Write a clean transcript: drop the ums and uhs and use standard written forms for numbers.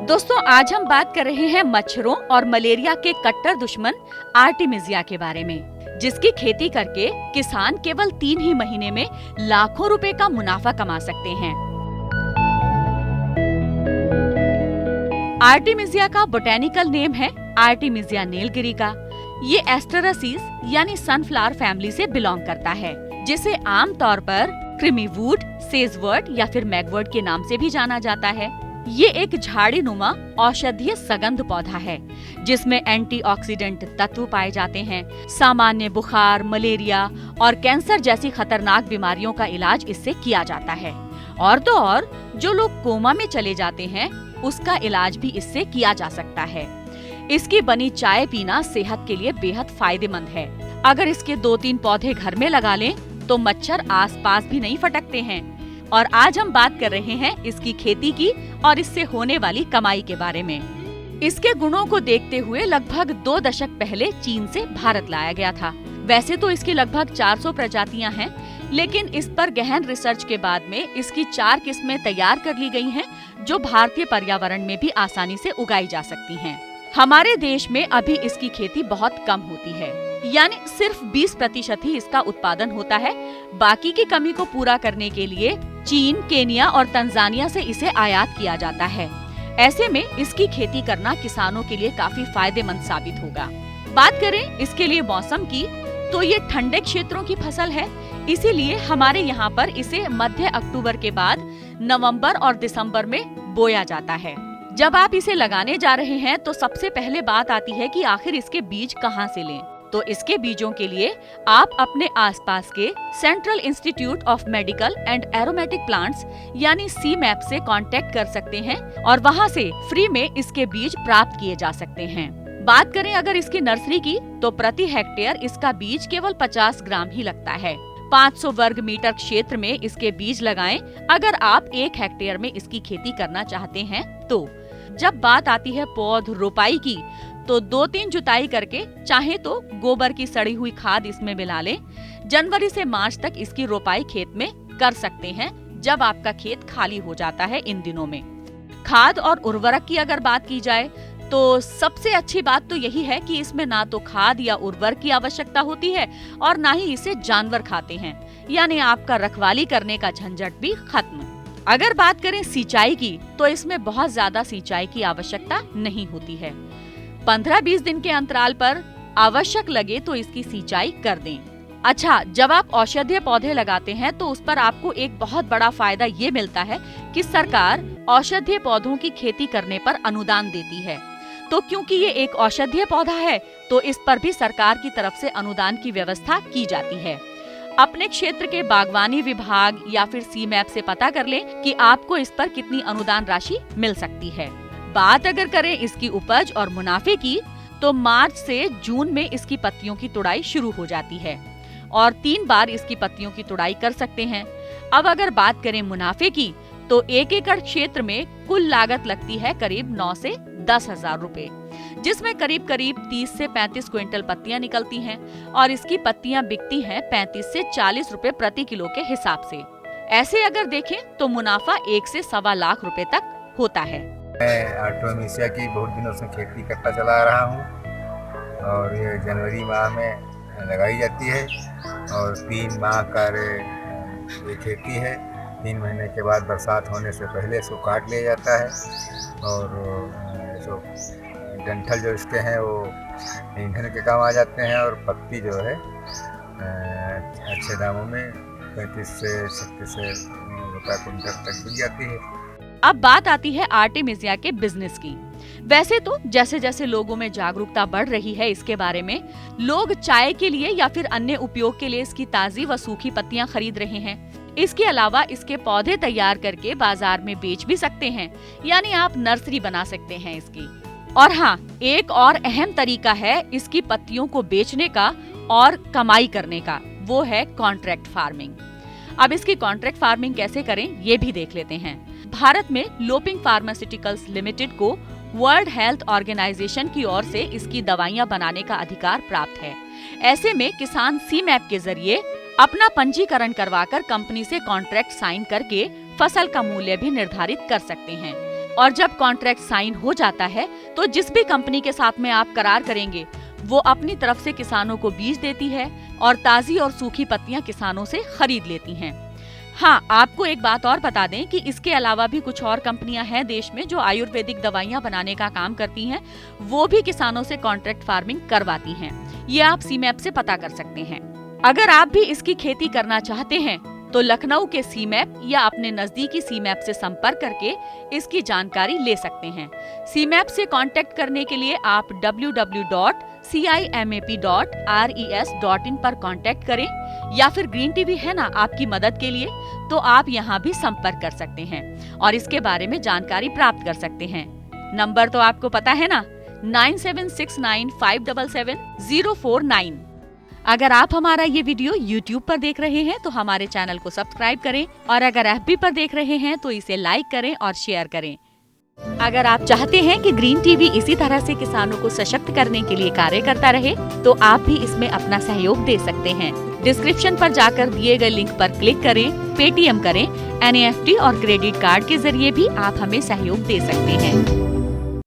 दोस्तों, आज हम बात कर रहे हैं मच्छरों और मलेरिया के कट्टर दुश्मन आर्टेमिसिया के बारे में, जिसकी खेती करके किसान केवल 3 ही महीने में लाखों रुपए का मुनाफा कमा सकते हैं। आर्टेमिसिया का बोटेनिकल नेम है आर्टेमिसिया नीलगिरी। ये एस्टेरेसीज यानी सनफ्लावर फैमिली से बिलोंग करता है, जिसे आमतौर पर क्रीमीवुड, सेजवर्ट या फिर मैगवर्ट के नाम से भी जाना जाता है। ये एक झाड़ी नुमा औषधीय सगंध पौधा है, जिसमें एंटीऑक्सीडेंट तत्व पाए जाते हैं। सामान्य बुखार, मलेरिया और कैंसर जैसी खतरनाक बीमारियों का इलाज इससे किया जाता है। और तो और जो लोग कोमा में चले जाते हैं, उसका इलाज भी इससे किया जा सकता है। इसकी बनी चाय पीना सेहत के लिए बेहद फायदेमंद है। अगर इसके 2-3 पौधे घर में लगा लें तो मच्छर आसपास भी नहीं फटकते हैं। और आज हम बात कर रहे हैं इसकी खेती की और इससे होने वाली कमाई के बारे में। इसके गुणों को देखते हुए लगभग 2 दशक पहले चीन से भारत लाया गया था। वैसे तो इसकी लगभग 400 प्रजातियां हैं, लेकिन इस पर गहन रिसर्च के बाद में इसकी 4 किस्में तैयार कर ली गई हैं, जो भारतीय पर्यावरण में भी आसानी से उगाई जा सकती हैं। हमारे देश में अभी इसकी खेती बहुत कम होती है, यानी सिर्फ 20% ही इसका उत्पादन होता है। बाकी की कमी को पूरा करने के लिए चीन, केनिया और तंजानिया से इसे आयात किया जाता है। ऐसे में इसकी खेती करना किसानों के लिए काफी फायदेमंद साबित होगा। बात करें इसके लिए मौसम की, तो ये ठंडे क्षेत्रों की फसल है, इसीलिए हमारे यहाँ पर इसे मध्य अक्टूबर के बाद नवंबर और दिसंबर में बोया जाता है। जब आप इसे लगाने जा रहे हैं तो सबसे पहले बात आती है कि आखिर इसके बीज कहाँ से लें। तो इसके बीजों के लिए आप अपने आसपास के central institute of medical and aromatic plants यानी CMAP से कांटेक्ट कर सकते हैं और वहां से फ्री में इसके बीज प्राप्त किए जा सकते हैं। बात करें अगर इसकी नर्सरी की, तो प्रति हेक्टेयर इसका बीज केवल 50 ग्राम ही लगता है। 500 वर्ग मीटर क्षेत्र में इसके बीज लगाएं अगर आप 1 हेक्टेयर में इसकी खेती करना चाहते हैं तो। जब बात आती है पौध रोपाई की, तो 2-3 जुताई करके चाहे तो गोबर की सड़ी हुई खाद इसमें मिला लें। जनवरी से मार्च तक इसकी रोपाई खेत में कर सकते हैं, जब आपका खेत खाली हो जाता है इन दिनों में। खाद और उर्वरक की अगर बात की जाए, तो सबसे अच्छी बात तो यही है कि इसमें ना तो खाद या उर्वरक की आवश्यकता होती है और ना ही इसे जानवर खाते हैं, यानी आपका रखवाली करने का झंझट भी खत्म। अगर बात करें सिंचाई की, तो इसमें बहुत ज्यादा सिंचाई की आवश्यकता नहीं होती है। 15-20 दिन के अंतराल पर आवश्यक लगे तो इसकी सिंचाई कर दें। अच्छा, जब आप औषधीय पौधे लगाते हैं तो उस पर आपको एक बहुत बड़ा फायदा ये मिलता है कि सरकार औषधीय पौधों की खेती करने पर अनुदान देती है। तो क्योंकि ये एक औषधीय पौधा है, तो इस पर भी सरकार की तरफ से अनुदान की व्यवस्था की जाती है। अपने क्षेत्र के बागवानी विभाग या फिर CMAP से पता कर लें कि आपको इस पर कितनी अनुदान राशि मिल सकती है। बात अगर करें इसकी उपज और मुनाफे की, तो मार्च से जून में इसकी पत्तियों की तुड़ाई शुरू हो जाती है और 3 बार इसकी पत्तियों की तुड़ाई कर सकते हैं। अब अगर बात करें मुनाफे की, तो 1 एकड़ क्षेत्र में कुल लागत लगती है करीब 9 से 10 हजार रुपए, जिसमें करीब 30 से 35 क्विंटल पत्तियां निकलती हैं और इसकी पत्तियां बिकती हैं 35 से 40 रुपए प्रति किलो के हिसाब से। ऐसे अगर देखें तो मुनाफा 1 से 1.25 लाख रुपए तक होता है। मैं आर्टेमिसिया की बहुत दिनों से खेती करता चला आ रहा हूँ और ये जनवरी माह में लगाई जाती है और 3 माह का ये खेती है। 3 महीने के बाद बरसात होने से पहले इसको काट लिया जाता है और जो डंठल जो इसके हैं वो ईंधन के काम आ जाते हैं और पत्ती जो है अच्छे दामों में 35 से 36 रुपये कुंटल तक बिक जाती है। अब बात आती है आर्टेमिसिया के बिजनेस की। वैसे तो जैसे जैसे लोगों में जागरूकता बढ़ रही है इसके बारे में, लोग चाय के लिए या फिर अन्य उपयोग के लिए इसकी ताजी व सूखी पत्तियां खरीद रहे हैं। इसके अलावा इसके पौधे तैयार करके बाजार में बेच भी सकते हैं, यानी आप नर्सरी बना सकते हैं इसकी। और हाँ, एक और अहम तरीका है इसकी पत्तियों को बेचने का और कमाई करने का, वो है कॉन्ट्रैक्ट फार्मिंग। अब इसकी कॉन्ट्रैक्ट फार्मिंग कैसे करें ये भी देख लेते हैं। भारत में लोपिंग फार्मास्यूटिकल्स लिमिटेड को वर्ल्ड हेल्थ ऑर्गेनाइजेशन की ओर से इसकी दवाइयां बनाने का अधिकार प्राप्त है। ऐसे में किसान CMAP के जरिए अपना पंजीकरण करवाकर कंपनी से कॉन्ट्रैक्ट साइन करके फसल का मूल्य भी निर्धारित कर सकते हैं और जब कॉन्ट्रैक्ट साइन हो जाता है तो जिस भी कंपनी के साथ में आप करार करेंगे वो अपनी तरफ से किसानों को बीज देती है और ताज़ी और सूखी पत्तियां किसानों से खरीद लेती हैं। हाँ, आपको एक बात और बता दें कि इसके अलावा भी कुछ और कंपनियां हैं देश में जो आयुर्वेदिक दवाइयां बनाने का काम करती हैं, वो भी किसानों से कॉन्ट्रैक्ट फार्मिंग करवाती हैं। ये आप सीमैप से पता कर सकते हैं। अगर आप भी इसकी खेती करना चाहते हैं तो लखनऊ के सीमैप या अपने नजदीकी सीमैप से संपर्क करके इसकी जानकारी ले सकते हैं। सीमैप से कांटेक्ट करने के लिए आप www.cimap.res.in पर कांटेक्ट करें या फिर ग्रीन टीवी है ना आपकी मदद के लिए, तो आप यहाँ भी संपर्क कर सकते हैं और इसके बारे में जानकारी प्राप्त कर सकते हैं। नंबर तो आपको पता है ना, 9769577049। अगर आप हमारा ये वीडियो YouTube पर देख रहे हैं तो हमारे चैनल को सब्सक्राइब करें और अगर FB पर देख रहे हैं तो इसे लाइक करें और शेयर करें। अगर आप चाहते हैं कि ग्रीन टीवी इसी तरह से किसानों को सशक्त करने के लिए कार्य करता रहे तो आप भी इसमें अपना सहयोग दे सकते हैं। डिस्क्रिप्शन पर जाकर दिए गए लिंक पर क्लिक करें, पेटीएम करें, NEFT और क्रेडिट कार्ड के जरिए भी आप हमें सहयोग दे सकते हैं।